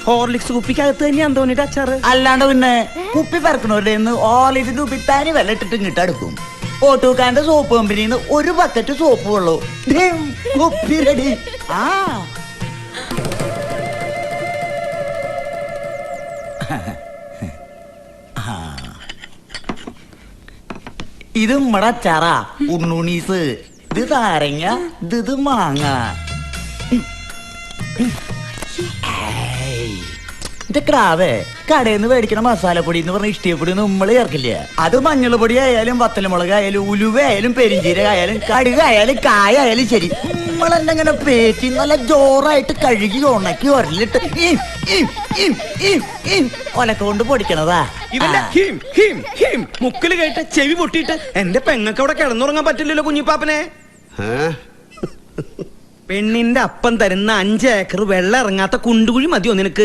Horlicks കുപ്പിക്കകത്ത് തന്നെ അന്തോണിയുടെ അച്ചാറ്. അല്ലാണ്ട് പിന്നെ കുപ്പി പറക്കണവരുടെ ഓളിന്റെ കുപ്പിത്താനി വെള്ളം ഇട്ടിട്ട് ഇങ്ങിട്ട് എടുക്കും. ഓട്ടൂക്കാന്റെ സോപ്പ് കമ്പനിന്ന് ഒരു ബക്കറ്റ് സോപ്പ് വെള്ളൂ, കുപ്പി റെഡി. ആ ഇത് നമ്മടെ അച്ചാറാ ഉണ്ണുണീസ്. ഇത് നാരങ്ങ, ഇത് മാങ്ങ. ഇത് ക്രാവേ കടയിൽ നിന്ന് മേടിക്കണ മസാലപ്പൊടി എന്ന് പറഞ്ഞ ഇഷ്ടിയപ്പൊടി നമ്മൾ ചേർക്കില്ല. അത് മഞ്ഞൾ പൊടി ആയാലും വത്തലമുളക് ആയാലും ഉലുവ ആയാലും പെരിഞ്ചീരക ആയാലും കടുക് ആയാലും കായ ആയാലും ശരി, നമ്മളെങ്ങനെ പേറ്റി നല്ല ജോറായിട്ട് കഴുകി ഉണക്കി ഒരലിട്ട് ഒലക്ക കൊണ്ട് പൊടിക്കണതാ. ഇവന്റെ ഹിം ഹിം ഹിം മുക്കില് കേട്ട് ചെവി പൊട്ടിയിട്ട് എന്റെ പെങ്ങൾക്ക് അവിടെ കിടന്നുറങ്ങാൻ പറ്റില്ലല്ലോ കുഞ്ഞിപ്പാപ്പനെ. പെണ്ണിന്റെ അപ്പം തരുന്ന 5 ഏക്കർ വെള്ളം ഇറങ്ങാത്ത കുണ്ടുകുഴി മതിയോ നിനക്ക്?